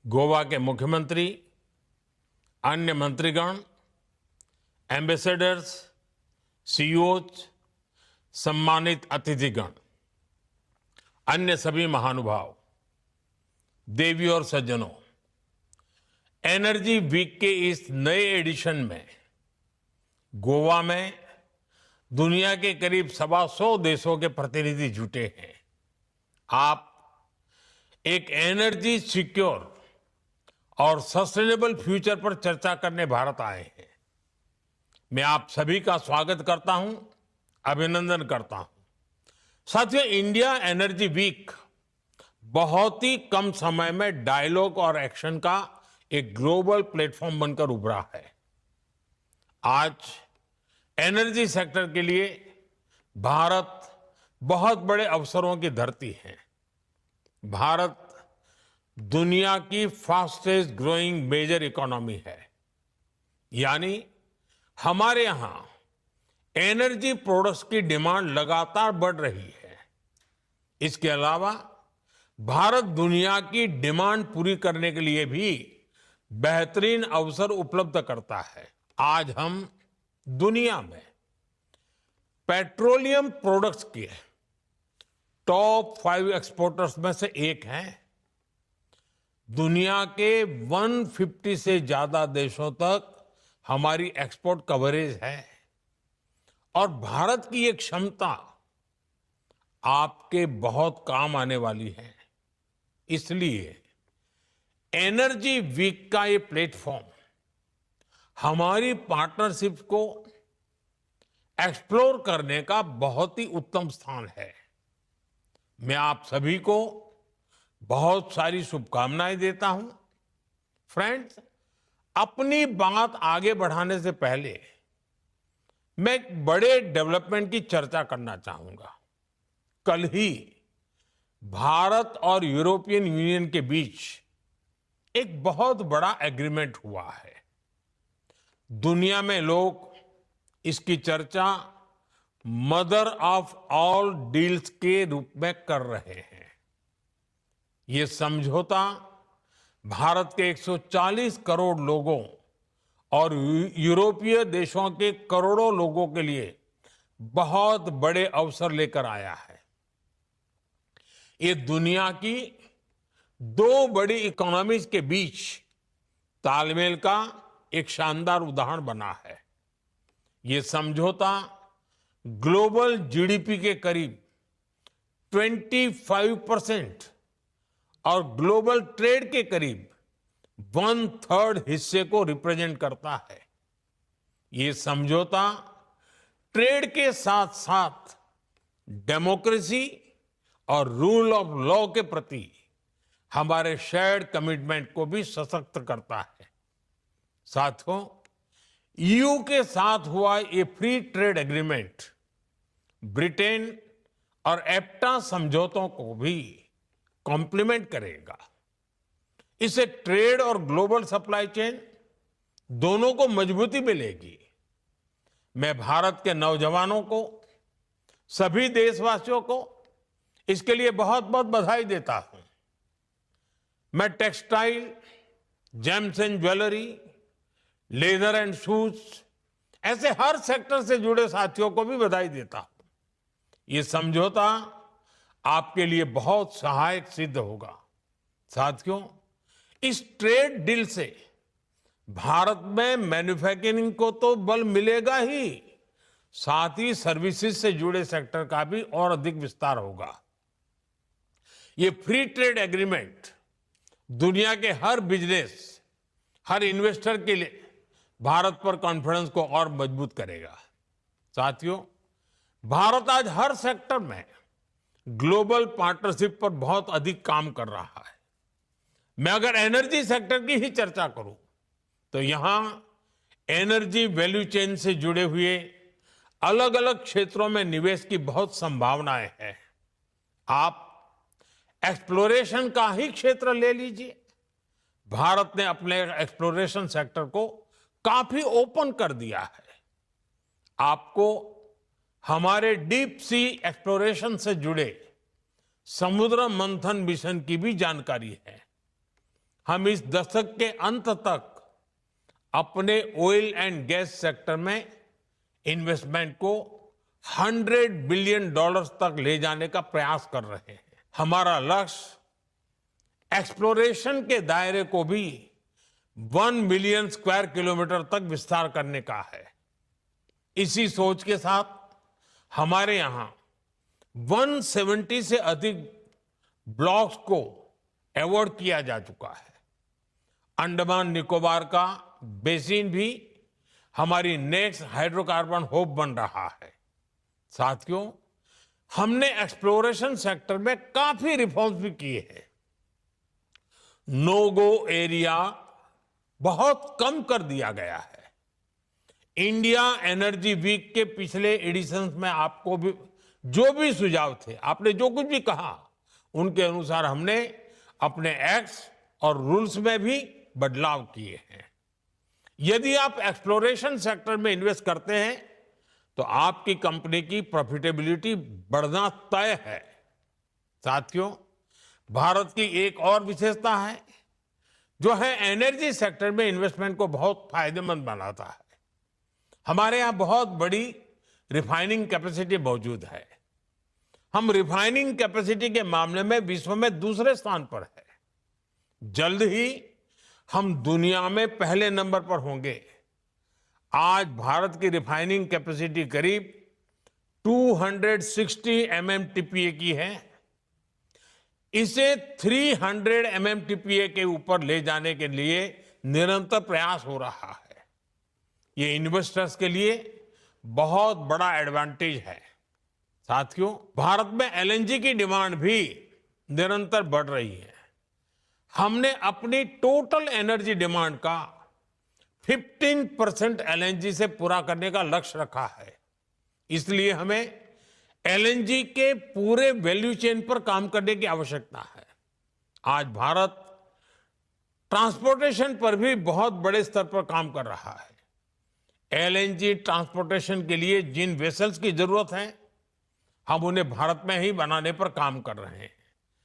गोवा के मुख्यमंत्री, अन्य मंत्रीगण, एम्बेसडर्स, सीईओज, सम्मानित अतिथिगण, अन्य सभी महानुभाव, देवी और सज्जनों, एनर्जी वीक के इस नए एडिशन में गोवा में दुनिया के करीब 125 देशों के प्रतिनिधि जुटे हैं। आप एक एनर्जी सिक्योर और सस्टेनेबल फ्यूचर पर चर्चा करने भारत आए हैं। मैं आप सभी का स्वागत करता हूं, अभिनंदन करता हूं। साथियों, इंडिया एनर्जी वीक बहुत ही कम समय में डायलॉग और एक्शन का एक ग्लोबल प्लेटफॉर्म बनकर उभरा है। आज एनर्जी सेक्टर के लिए भारत बहुत बड़े अवसरों की धरती है। भारत दुनिया की फास्टेस्ट ग्रोइंग मेजर इकोनॉमी है, यानी हमारे यहां एनर्जी प्रोडक्ट्स की डिमांड लगातार बढ़ रही है। इसके अलावा भारत दुनिया की डिमांड पूरी करने के लिए भी बेहतरीन अवसर उपलब्ध करता है। आज हम दुनिया में पेट्रोलियम प्रोडक्ट्स के टॉप 5 एक्सपोर्टर्स में से एक हैं। दुनिया के 150 से ज्यादा देशों तक हमारी एक्सपोर्ट कवरेज है और भारत की ये क्षमता आपके बहुत काम आने वाली है। इसलिए एनर्जी वीक का ये प्लेटफॉर्म हमारी पार्टनरशिप को एक्सप्लोर करने का बहुत ही उत्तम स्थान है। मैं आप सभी को बहुत सारी शुभकामनाएं देता हूं। फ्रेंड्स, अपनी बात आगे बढ़ाने से पहले मैं एक बड़े डेवलपमेंट की चर्चा करना चाहूंगा। कल ही भारत और यूरोपियन यूनियन के बीच एक बहुत बड़ा एग्रीमेंट हुआ है। दुनिया में लोग इसकी चर्चा मदर ऑफ ऑल डील्स के रूप में कर रहे हैं। ये समझौता भारत के 140 करोड़ लोगों और यूरोपीय देशों के करोड़ों लोगों के लिए बहुत बड़े अवसर लेकर आया है। ये दुनिया की 2 बड़ी इकोनॉमीज के बीच तालमेल का एक शानदार उदाहरण बना है। ये समझौता ग्लोबल जीडीपी के करीब 25% और ग्लोबल ट्रेड के करीब 1/3 हिस्से को रिप्रेजेंट करता है। ये समझौता ट्रेड के साथ साथ डेमोक्रेसी और रूल ऑफ लॉ के प्रति हमारे शेयर्ड कमिटमेंट को भी सशक्त करता है। साथियों, ईयू के साथ हुआ ये फ्री ट्रेड एग्रीमेंट ब्रिटेन और एप्टा समझौतों को भी कॉम्प्लीमेंट करेगा। इससे ट्रेड और ग्लोबल सप्लाई चेन दोनों को मजबूती मिलेगी। मैं भारत के नौजवानों को, सभी देशवासियों को इसके लिए बहुत बहुत बधाई देता हूं। मैं textile, James and jewellery, leather and shoes ऐसे हर सेक्टर से जुड़े साथियों को भी बधाई देता हूं। ये समझौता आपके लिए बहुत सहायक सिद्ध होगा। साथियों, इस ट्रेड डील से भारत में मैन्युफैक्चरिंग को तो बल मिलेगा ही, साथ ही सर्विसेज से जुड़े सेक्टर का भी और अधिक विस्तार होगा। ये फ्री ट्रेड एग्रीमेंट दुनिया के हर बिजनेस, हर इन्वेस्टर के लिए भारत पर कॉन्फिडेंस को और मजबूत करेगा। साथियों, भारत आज हर सेक्टर में ग्लोबल पार्टनरशिप पर बहुत अधिक काम कर रहा है। मैं अगर एनर्जी सेक्टर की ही चर्चा करूं तो यहां एनर्जी वैल्यू चेन से जुड़े हुए अलग अलग क्षेत्रों में निवेश की बहुत संभावनाएं हैं। आप एक्सप्लोरेशन का ही क्षेत्र ले लीजिए। भारत ने अपने एक्सप्लोरेशन सेक्टर को काफी ओपन कर दिया है। आपको हमारे डीप सी एक्सप्लोरेशन से जुड़े समुद्र मंथन मिशन की भी जानकारी है। हम इस दशक के अंत तक अपने ऑयल एंड गैस सेक्टर में इन्वेस्टमेंट को $100 बिलियन तक ले जाने का प्रयास कर रहे हैं। हमारा लक्ष्य एक्सप्लोरेशन के दायरे को भी 1 मिलियन स्क्वायर किलोमीटर तक विस्तार करने का है। इसी सोच के साथ हमारे यहां 170 से अधिक ब्लॉक्स को अवार्ड किया जा चुका है। अंडमान निकोबार का बेसिन भी हमारी नेक्स्ट हाइड्रोकार्बन हब बन रहा है। साथियों, हमने एक्सप्लोरेशन सेक्टर में काफी रिफॉर्म्स भी किए हैं। नो गो एरिया बहुत कम कर दिया गया है। इंडिया एनर्जी वीक के पिछले एडिशंस में आपको भी जो भी सुझाव थे, आपने जो कुछ भी कहा, उनके अनुसार हमने अपने एक्ट्स और रूल्स में भी बदलाव किए हैं। यदि आप एक्सप्लोरेशन सेक्टर में इन्वेस्ट करते हैं तो आपकी कंपनी की प्रॉफिटेबिलिटी बढ़ना तय है। साथियों, भारत की एक और विशेषता है जो है एनर्जी सेक्टर में इन्वेस्टमेंट को बहुत फायदेमंद बनाता है। हमारे यहां बहुत बड़ी रिफाइनिंग कैपेसिटी मौजूद है। हम रिफाइनिंग कैपेसिटी के मामले में विश्व में दूसरे स्थान पर है। जल्द ही हम दुनिया में पहले नंबर पर होंगे। आज भारत की रिफाइनिंग कैपेसिटी करीब 260 MMTPA की है। इसे 300 MMTPA के ऊपर ले जाने के लिए निरंतर प्रयास हो रहा है। ये इन्वेस्टर्स के लिए बहुत बड़ा एडवांटेज है। साथियों, भारत में LNG की डिमांड भी निरंतर बढ़ रही है। हमने अपनी टोटल एनर्जी डिमांड का 15% LNG से पूरा करने का लक्ष्य रखा है। इसलिए हमें LNG के पूरे वैल्यू चेन पर काम करने की आवश्यकता है। आज भारत ट्रांसपोर्टेशन पर भी बहुत बड़े स्तर पर काम कर रहा है। LNG ट्रांसपोर्टेशन के लिए जिन वेसल्स की जरूरत है, हम उन्हें भारत में ही बनाने पर काम कर रहे हैं।